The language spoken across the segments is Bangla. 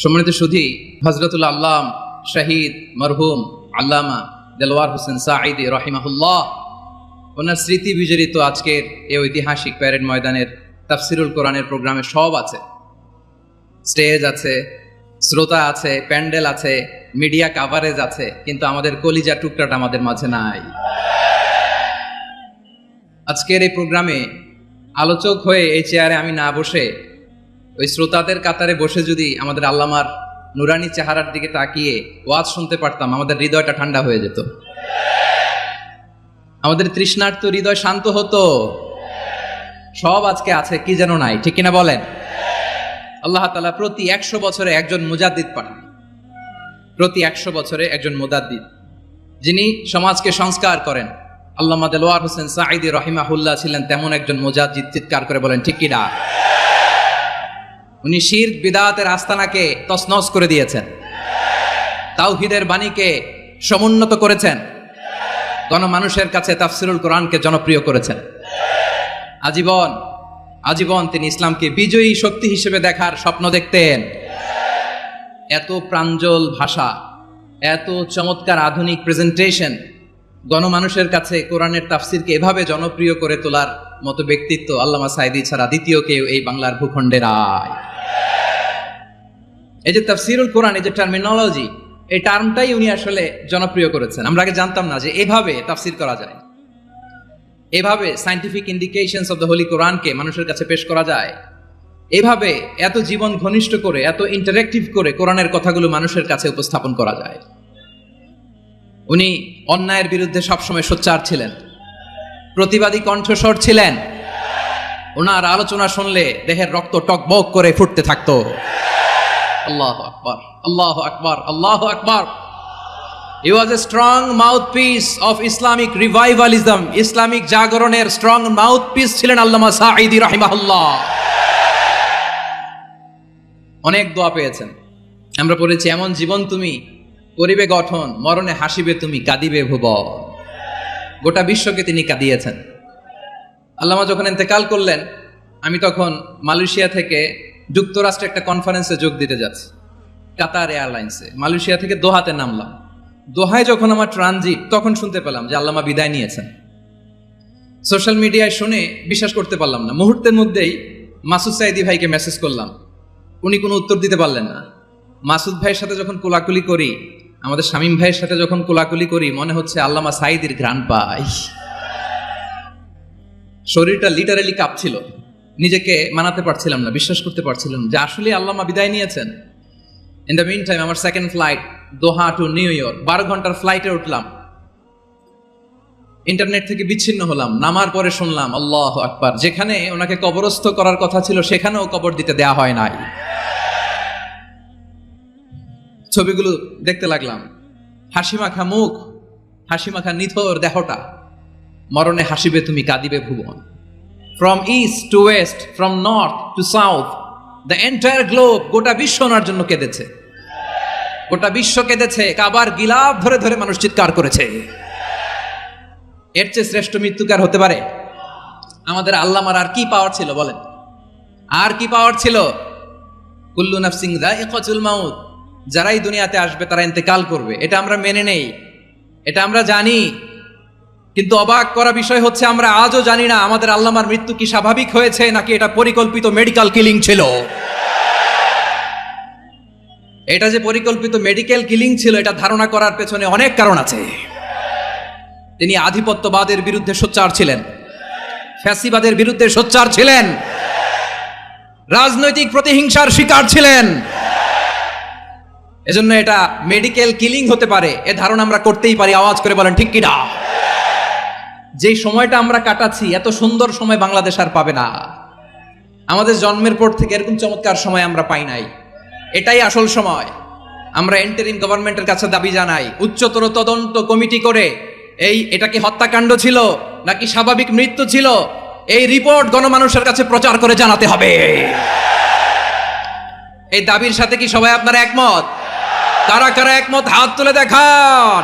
সম্মানিত সুধী, হযরতুল আল্লাম শহীদ মরহুম আল্লামা দেলওয়ার হোসেন সাঈদী রাহিমাহুল্লাহ ওনার স্মৃতি বিজড়িত আজকের এই ঐতিহাসিক প্যারেড ময়দানের তাফসিরুল কোরআনের প্রোগ্রামে সব আছে। স্টেজ আছে, শ্রোতা আছে, প্যান্ডেল আছে, মিডিয়া কাভারেজ আছে, কিন্তু আমাদের কলিজা টুকরাটা আমাদের মাঝে নাই। আজকের এই প্রোগ্রামে আলোচক হয়ে এই চেয়ারে আমি না বসে ওই শ্রোতাদের কাতারে বসে যদি আমাদের আল্লামার নুরানি চেহারার দিকে তাকিয়ে ওয়াজ শুনতে পারতাম, আমাদের হৃদয়টা ঠান্ডা হয়ে যেত, আমাদের তৃষ্ণার্ত হৃদয় শান্ত হতো। সব আজকে আছে, কি যেন নাই, ঠিক কিনা বলেন? আল্লাহ তাআলা প্রতি 100 বছরে একজন মুজাদ্দিদ পাঠান, প্রতি 100 বছরে একজন মুজাদ্দিদ, যিনি সমাজকে সংস্কার করেন। আল্লামা দেলওয়ার হোসেন সাঈদী রাহিমাহুল্লাহ ছিলেন তেমন একজন মুজাদ্দিদ। চিৎকার করে বলেন ঠিক কিনা? উনি শিরক বিদআতের আস্তানাকে তছনছ করে দিয়েছেন, তাওহীদের বাণীকে সমুন্নত করেছেন, গণমানুষের কাছে তাফসিরুল কোরআনকে জনপ্রিয় করেছেন। আজীবন তিনি ইসলামকে বিজয়ী শক্তি হিসেবে দেখার স্বপ্ন দেখতেন। এত প্রাঞ্জল ভাষা, এত চমৎকার আধুনিক প্রেজেন্টেশন, গণমানুষের কাছে কোরআনের তাফসিরকে এভাবে জনপ্রিয় করে তোলার মতো ব্যক্তিত্ব আল্লামা সাঈদী ছাড়া দ্বিতীয় কেউ এই বাংলার ভূখণ্ডে নাই। এই যে তাফসিরুল কোরআন, এই যে টার্মিনোলজি, এই টার্মটাই উনি আসলে জনপ্রিয় করেছেন। আমরা আগে জানতাম না যে এভাবে তাফসির করা যায়, এভাবে scientific indications of the Holi কোরআনকে মানুষের কাছে পেশ করা যায়, এভাবে এত জীবন ঘনিষ্ঠ করে, এত ইন্টারেক্টিভ করে কোরআনের কথাগুলো মানুষের কাছে উপস্থাপন করা যায়। উনি অন্যায়ের বিরুদ্ধে সবসময় সোচ্চার ছিলেন, প্রতিবাদী কণ্ঠস্বর ছিলেন। ওনার আলোচনা শুনলে দেহের রক্ত টকবক করে ফুটতে থাকতো। আল্লাহু আকবার, আল্লাহু আকবার, আল্লাহু আকবার। He was a strong mouthpiece of Islamic revivalism. Islamic জাগরণের স্ট্রং মাউথপিস ছিলেন আল্লামা সাঈদী রাহিমাহুল্লাহ। অনেক দোয়া পেয়েছেন, আমরা পড়েছি, এমন জীবন তুমি করিবে গঠন, মরণে হাসিবে তুমি, কাঁদিবে ভুবন। গোটা বিশ্বকে তিনি কাঁদিয়েছেন। আল্লামা যখন ইন্তেকাল করলেন, আমি তখন মালয়েশিয়া থেকে যুক্তরাষ্ট্রে একটা কনফারেন্সে যোগ দিতে যাচ্ছি, কাতার এয়ারলাইন্সে। মালয়েশিয়া থেকে দোহাতে নামলাম। দোহায় যখন আমার ট্রানজিট, তখন শুনতে পেলাম যে আল্লামা বিদায় নিয়েছেন। সোশ্যাল মিডিয়ায় শুনে বিশ্বাস করতে পারলাম না। মুহূর্তের মধ্যেই মাসুদ সাঈদী ভাইকে মেসেজ করলাম, উনি কোনো উত্তর দিতে পারলেন না। মাসুদ ভাইয়ের সাথে যখন কোলাকুলি করি, আমাদের শামীম ভাইয়ের সাথে যখন কোলাকুলি করি, মনে হচ্ছে আল্লামা সাঈদীর ঘ্রাণ পাই। শরীরটা লিটারালি কাঁপছিল, নিজেকে মানাতে পারছিলাম না, বিশ্বাস করতে পারছিলাম যে আসলে আল্লামা বিদায় নিয়েছেন। ইন দ্য মিন টাইম আমার সেকেন্ড ফ্লাইট দোহা টু নিউ ইয়র্ক, 12 ঘন্টার ফ্লাইটে উঠলাম। ইন্টারনেট থেকে বিচ্ছিন্ন হলাম। নামার পরে শুনলাম আল্লাহু আকবার, যেখানে ওনাকে কবরস্থ করার কথা ছিল সেখানেও কবর দিতে দেয়া হয় নাই। ছবিগুলো দেখতে লাগলাম, হাসি মাখা মুখ, হাসি মাখা নিথর দেহটা, মরণে হাসিবে তুমি, কাঁদিবে ভুবন। From east to west, from north to south, the entire globe, গোটা বিশ্ব ওনার জন্য কেঁদেছে, গোটা বিশ্ব কেঁদেছে। কাবার গিলাফ ধরে ধরে মানুষ চিৎকার করেছে। এর চেয়ে শ্রেষ্ঠ মৃত্যুকার হতে পারে? আমাদের আল্লামার আর কি পাওয়ার ছিল বলেন? আর কি পাওয়ার ছিল? কুল্লু নাফসিন যায়িকাতুল মাউত, যারাই দুনিয়াতে আসবে তারা ইন্তেকাল করবে, এটা আমরা মেনে নেই, এটা আমরা জানি। কিন্তু অবাক করা বিষয় হচ্ছে, আমরা আজও জানি না আমাদের আল্লামার মৃত্যু কি স্বাভাবিক হয়েছে নাকি এটা পরিকল্পিত মেডিকেল কিলিং ছিল। এটা যে পরিকল্পিত মেডিকেল কিলিং ছিল, এটা ধারণা করার পেছনে অনেক কারণ আছে। তিনি আধিপত্যবাদের বিরুদ্ধে সোচ্চার ছিলেন, ফ্যাসিবাদের বিরুদ্ধে সোচ্চার ছিলেন, রাজনৈতিক প্রতিহিংসার শিকার ছিলেন। এজন্য এটা মেডিকেল কিলিং হতে পারে, এ ধারণা আমরা করতেই পারি। আওয়াজ করে বলেন ঠিক কিনা? যেই সময়টা আমরা কাটাচ্ছি, এত সুন্দর সময় বাংলাদেশ আর পাবে না। আমাদের জন্মের পর থেকে এরকম চমৎকার সময় আমরা পাই নাই। এটাই আসল সময়। আমরা ইন্টারিম গভর্নমেন্টের কাছে দাবি জানাই, উচ্চতর তদন্ত কমিটি করে এটা কি হত্যাকাণ্ড ছিল নাকি স্বাভাবিক মৃত্যু ছিল, এই রিপোর্ট গণমানুষের কাছে প্রচার করে জানাতে হবে। এই দাবির সাথে কি সবাই আপনারা একমত? কারা কারা একমত হাত তুলে দেখান।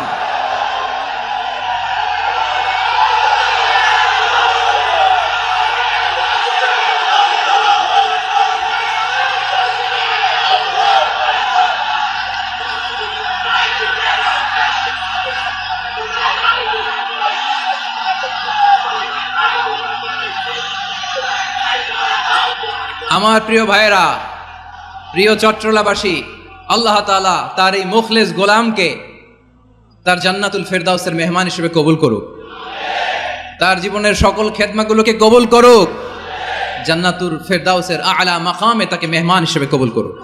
আমার প্রিয় ভাইয়েরা, প্রিয় চট্টলাবাসী, আল্লাহ তাআলা তার এই মুখলেস গোলামকে তার জান্নাতুল ফেরদাউসের মেহমান হিসেবে কবুল করুক, তার জীবনের সকল খেদমাগুলোকে কবুল করুক, জান্নাতুল ফেরদাউসের আলা মাকামে তাকে মেহমান হিসেবে কবুল করুক।